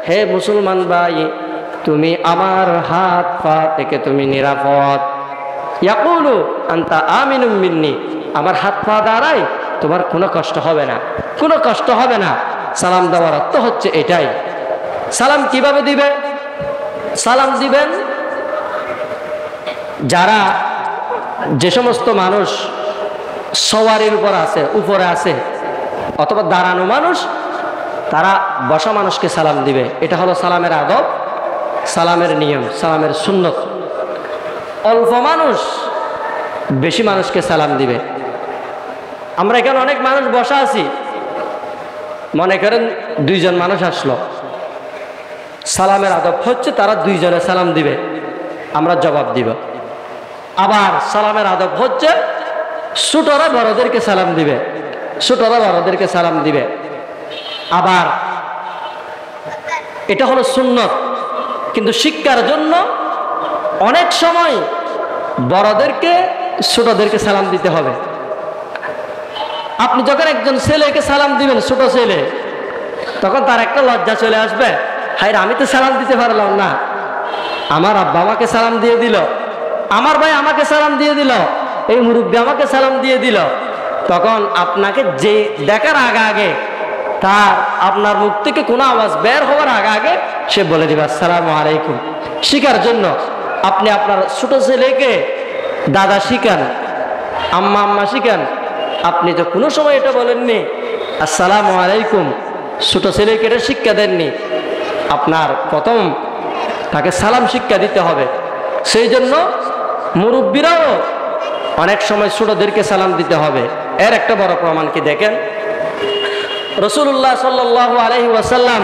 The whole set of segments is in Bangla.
হে মুসলমান ভাই, তুমি আমার হাত পা থেকে তুমি নিরাপদ। ইয়াকুলু আনতা আমিনুম মিন্নি, আমার হাত পা দ্বারাই তোমার কোনো কষ্ট হবে না, কোনো কষ্ট হবে না। সালাম দেওয়ার অর্থ হচ্ছে এটাই। সালাম কিভাবে দিবে? সালাম দিবেন যারা, যে সমস্ত মানুষ সওয়ারির উপর আছে, উপরে আছে, অথবা দাঁড়ানো মানুষ, তারা বসা মানুষকে সালাম দিবে। এটা হলো সালামের আদব, সালামের নিয়ম, সালামের সুন্নত। অল্প মানুষ বেশি মানুষকে সালাম দিবে। আমরা এখানে অনেক মানুষ বসা আছি, মনে করেন দুইজন মানুষ আসলো, সালামের আদব হচ্ছে তারা দুইজনে সালাম দিবে, আমরা জবাব দিব। আবার সালামের আদব হচ্ছে ছোটরা বড়দেরকে সালাম দিবে, ছোটরা বড়দেরকে সালাম দিবে। আবার এটা হলো সুন্নত, কিন্তু শিক্ষার জন্য অনেক সময় বড়দেরকে ছোটদেরকে সালাম দিতে হবে। আপনি যখন একজন ছেলেকে সালাম দিবেন, ছোট ছেলে, তখন তার একটা লজ্জা চলে আসবে, হায় আমি তো সালাম দিতে পারলাম না, আমার আব্বা আমাকে সালাম দিয়ে দিল, আমার ভাই আমাকে সালাম দিয়ে দিল, এই মুরব্বী আমাকে সালাম দিয়ে দিল। তখন আপনাকে যে দেখার আগে আগে তার, আপনার মুখ থেকে কোনো আওয়াজ বের হওয়ার আগে আগে সে বলে দিবে আসসালামু আলাইকুম। শিখার জন্য আপনি আপনার ছোট ছেলেকে দাদা শিখান, আম্মা আম্মা শিখান। আপনি তো কোনো সময় এটা বলেননি আসসালামু আলাইকুম, ছোট ছেলেকে এটা শিক্ষা দেননি। আপনার প্রথম তাকে সালাম শিক্ষা দিতে হবে। সেই জন্য মুরব্বীরাও অনেক সময় ছোটদেরকে সালাম দিতে হবে। এর একটা বড় প্রমাণ কি দেখেন, রাসূলুল্লাহ সাল্লাল্লাহু আলাইহি ওয়াসাল্লাম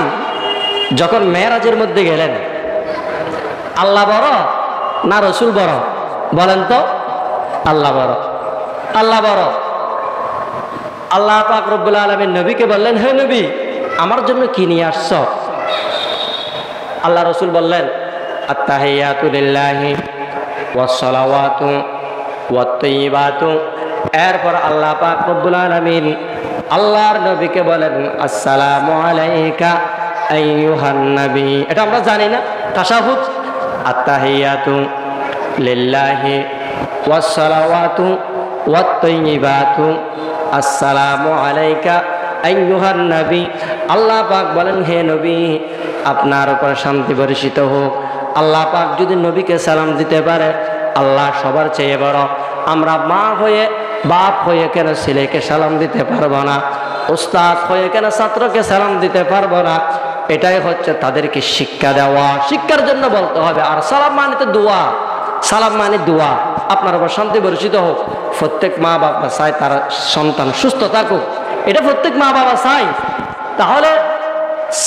যখন মেরাজের মধ্যে গেলেন, আল্লাহ বড় না রসুল বড়? বলেন তো। আল্লাহ বড়, আল্লাহ বড়। আল্লাহ পাক রব্বুল আলামিন নবীকে বললেন, হে নবী, আমার জন্য কি নিয়ে আসছ? আল্লাহ রসুল বললেন, আত্তাহিয়াতু লিল্লাহি ওয়াস সালাওয়াতু ওয়াত তাইয়্যিবাতু। এরপর আল্লাহ পাক রব্বুল আলামিন আল্লাহর নবীকে বলেন, আসসালামু আলাইকা আইয়ুহান নবী। এটা আমরা জানি না তাশাহুদ, আত্তাহিয়াতু লিল্লাহি ওয়াস সালাওয়াতু ওয়াত তাইয়্যিবাতু আসসালামু আলাইকা আইয়ুহান নবী। আল্লাহ পাক বলেন, হে নবী, আপনার উপর শান্তি বর্ষিত হোক। আল্লাহ পাক যদি নবীকে সালাম দিতে পারে, আল্লাহ সবার চেয়ে বড়। আমরা মা হয়ে, বাপ হয়ে কেন ছেলেকে সালাম দিতে পারবো না? উস্তাদ হয়ে কেন ছাত্রকে সালাম দিতে পারবো না? এটাই হচ্ছে তাদেরকে শিক্ষা দেওয়া। শিক্ষার জন্য বলতে হবে। আর সালাম মানে তো দোয়া, সালাম মানে দোয়া, আপনার উপর শান্তি বর্ষিত হোক। প্রত্যেক মা বাবা চায় তার সন্তান সুস্থ থাকুক, এটা প্রত্যেক মা বাবা চায়। তাহলে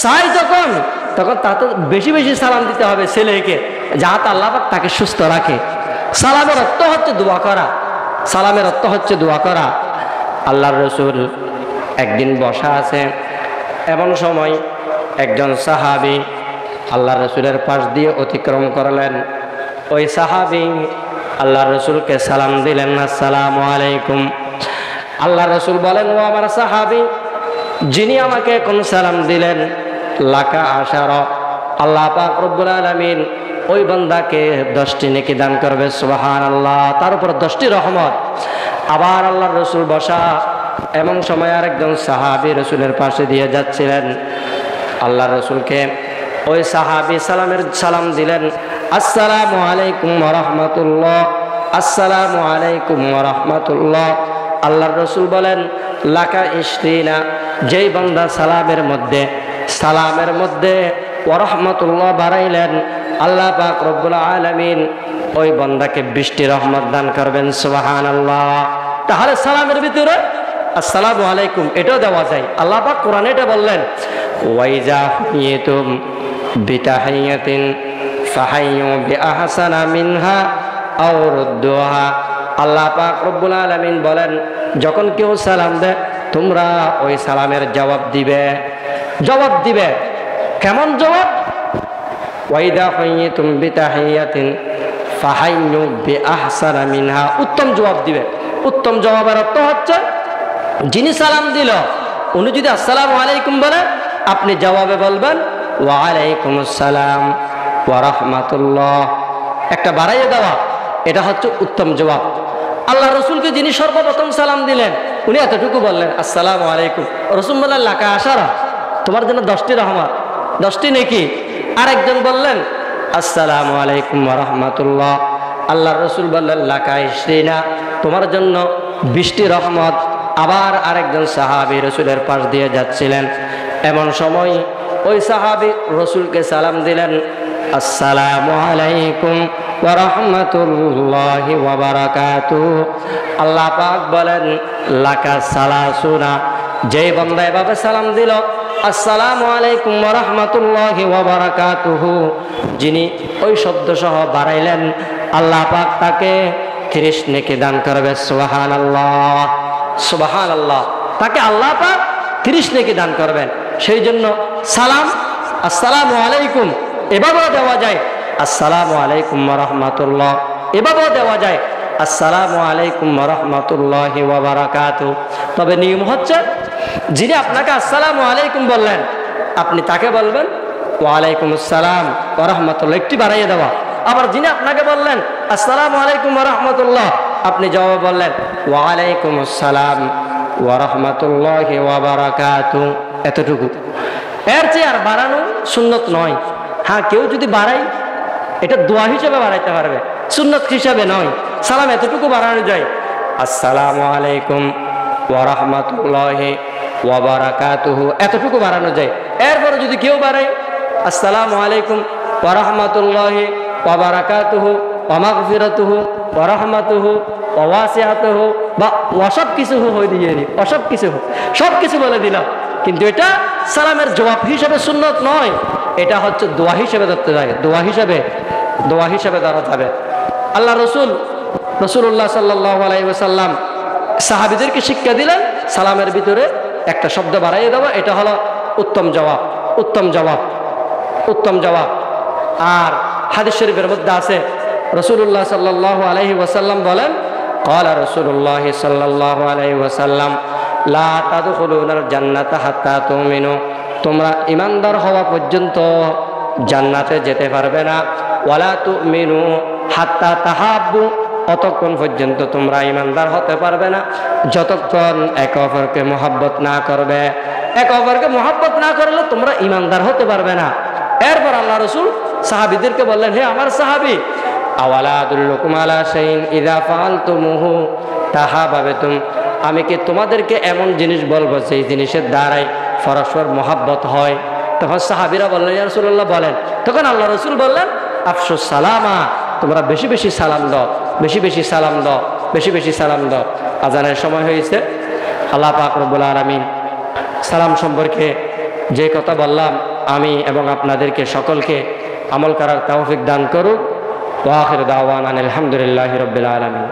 চাই যখন, তখন তাতে বেশি বেশি সালাম দিতে হবে ছেলেকে, যাহাতে আল্লাহ পাক তাকে সুস্থ রাখে। সালামের অর্থ হচ্ছে দোয়া করা, সালামের অর্থ হচ্ছে দোয়া করা। আল্লাহর রসুল একদিন বসা আছে, এমন সময় একজন সাহাবী আল্লাহর রসুলের পাশ দিয়ে অতিক্রম করলেন। ওই সাহাবী আল্লাহর রসুলকে সালাম দিলেন, আসসালামু আলাইকুম। আল্লাহর রসুল বলেন, ও আমার সাহাবী, যিনি আমাকে এখন সালাম দিলেন, লাকা আশারা, আল্লাহ পাক রব্বুল আলামিন ওই বান্দাকে 10টি নেকি দান করবে, সুবহানাল্লাহ, তার উপর 10টি রহমত। আবার আল্লাহর রসুল বসা, এমন সময় আরেকজন সাহাবী রসুলের পাশে দিয়ে যাচ্ছিলেন। আল্লাহর রসুলকে ওই সাহাবী সালাম দিলেন, আসসালামু আলাইকুম ওয়া রাহমাতুল্লাহ, আসসালামু আলাইকুম ওয়া রাহমাতুল্লাহ। আল্লাহর রসুল বলেন, লাকা ইশরিনা, যেই বান্দা সালামের মধ্যে ওয়া রাহমাতুল্লাহ বাড়াইলেন, আল্লাহ পাক রব্বুল আলামিন ওই বান্দাকে 20টি রহমত দান করবেন, সুবহানাল্লাহ। তাহলে সালামের ভিতরে আসসালামু আলাইকুম এটাও দেওয়া যায়। আল্লাহ পাক কোরআনে এটা বললেন, ওয়াইজা হুইতুম বিতাহিয়াতিন ফাহাইয়ু বিআহসানা মিনহা আও রুদ্দুহা। আল্লাহ পাক রব্বুল আলামিন বলেন, যখন কেউ সালাম দেয়, তোমরা ওই সালামের জবাব দিবে। জবাব দিবে কেমন জবাব? ওয়াইদা হুইতুম বিতাহিয়াতিন ফাহাইয়ু বিআহসানা মিনহা, উত্তম জবাব দিবে। উত্তম জবাবের অর্থ হচ্ছে, যিনি সালাম দিল উনি যদি আসসালামু আলাইকুম বলে, আপনি জবাবে বলবেন ওয়া আলাইকুমুস সালাম ওয়া রাহমাতুল্লাহ। একটা বাড়াইয়ে দেওয়া, এটা হচ্ছে উত্তম জবাব। আল্লাহ রসুলকে যিনি সর্বপ্রথম সালাম দিলেন, উনি এতটুকু বললেন আসসালামু আলাইকুম। রসুল বললেন লাকা আশারা, তোমার জন্য 10টি রহমত, 10টি নেকি। আরেকজন বললেন আসসালামু আলাইকুম ওয়া রাহমাতুল্লাহ। আল্লাহ রসুল বললেন লাকা ইশরিনা, তোমার জন্য 20টি রহমত। আবার আরেকজন সাহাবী রসুলের পাশ দিয়ে যাচ্ছিলেন, এমন সময় ওই সাহাবী রসুলকে সালাম দিলেন আসসালামু আলাইকুম ওয়া রাহমাতুল্লাহি ওয়া বারাকাতুহু। আল্লাহ পাক বলেন লাকা সালাসুনা, যেই বান্দা এভাবে সালাম দিল আসসালামু আলাইকুম ওয়া রাহমাতুল্লাহি ওয়া বারাকাতুহু, যিনি ওই শব্দ সহ বাড়াইলেন, আল্লাহ পাক তাকে 30 নেকি দান করবে। সুবহানাল্লাহ, সুবহানাল্লাহ। তাকে আল্লাহ পাক 30 নেকি দান করবেন। সেই জন্য সালাম আসসালামু আলাইকুম এভাবেও দেওয়া যায়, আসসালামু আলাইকুম ওয়া রাহমাতুল্লাহ এভাবেও দেওয়া যায়, আসসালামু আলাইকুম ওয়া রাহমাতুল্লাহি ওয়া বারাকাতুহু। তবে নিয়ম হচ্ছে, যিনি আপনাকে আসসালামু আলাইকুম বললেন, আপনি তাকে বলবেন ওয়া আলাইকুমুস সালাম ওয়া রাহমাতুল্লাহ, একটু বাড়াইয়ে দেওয়া। আবার যিনি আপনাকে বললেন আসসালামু আলাইকুম ওয়া রাহমাতুল্লাহ, আপনি জবাব বললেন ওয়া আলাইকুমুস সালাম ওয়া রাহমাতুল্লাহি ওয়া বারাকাতুহু, এতটুকু। এর চেয়ে আর বাড়ানো সুন্নত নয়। হ্যাঁ, কেউ যদি বাড়াই, এটা দোয়া হিসেবে বাড়াইতে পারবে, সুন্নত হিসাবে নয়। সালাম এতটুকু বাড়ানো যায়, আসসালামু আলাইকুম ওয়া রাহমাতুল্লাহি ওয়া বারাকাতুহু, এতটুকু বাড়ানো যায়। এরপরে যদি কেউ বাড়ায় আসসালামু আলাইকুম ওয়া রাহমাতুল্লাহি ওয়া বারাকাতুহু ওয়া মাগফিরাতুহু ওয়া রাহমাতুহু ওয়া ওয়াসিআতুহু, বা সব কিছু হয়ে দিয়ে নি, সব কিছু বলে দিলাম, কিন্তু এটা সালামের জবাব হিসেবে সুন্নত নয়, এটা হচ্ছে দোয়া হিসেবে ধরতে যায়, দোয়া হিসেবে ধরা যাবে। আল্লাহ রসুল্লাহ সাল্লাল্লাহু আলাইহি ওয়াসাল্লাম সাহাবীদেরকে শিক্ষা দিলেন সালামের ভিতরে একটা শব্দ বাড়াইয়ে দেওয়া, এটা হলো উত্তম জবাব। আর হাদিস শরীফের মধ্যে আছে, রসুল্লাহ সাল্লাল্লাহু আলাইহি ওয়াসাল্লাম বলেন ক্বালা রাসূলুল্লাহ সাল্লাল্লাহু আলাইহি ওয়াসাল্লাম লা তাদখুলুনাল জান্নাতা হাত্তা তুমিনু, তোমরা ইমানদার হওয়া পর্যন্ত জান্নাতে যেতে পারবে না। ওয়ালা তুমিনু হাত্তা তাহাব্বু, অতক্ষণ পর্যন্ত তোমরা ইমানদার হতে পারবে না যতক্ষণ একে অপরকে মহব্বত না করবে। একে অপরকে মহব্বত না করলে তোমরা ইমানদার হতে পারবে না। এরপর আল্লাহ রসুল সাহাবীদেরকে বললেন, হে আমার সাহাবী, আওয়ালা আদুল্লুকুম আলা শাইইন ইযা ফাআলতুমুহু তাহাবাবতুম, আমি কি তোমাদেরকে এমন জিনিস বলবো সেই জিনিসের দ্বারাই পরস্পর মহব্বত হয়? তখন সাহাবীরা বললেন, ইয়া রাসূলুল্লাহ বলেন। তখন আল্লাহ রসুল বললেন, আফসুস সালামা, তোমরা বেশি বেশি সালাম দাও। আজানের সময় হয়েছে। আল্লাহ পাক রব্বুল আলামিন সালাম সম্পর্কে যে কথা বললাম, আমি এবং আপনাদেরকে সকলকে আমল করার তৌফিক দান করুক। ওয়া আখিরু দাওয়ানা আলহামদুলিল্লাহি রাব্বিল আলামিন।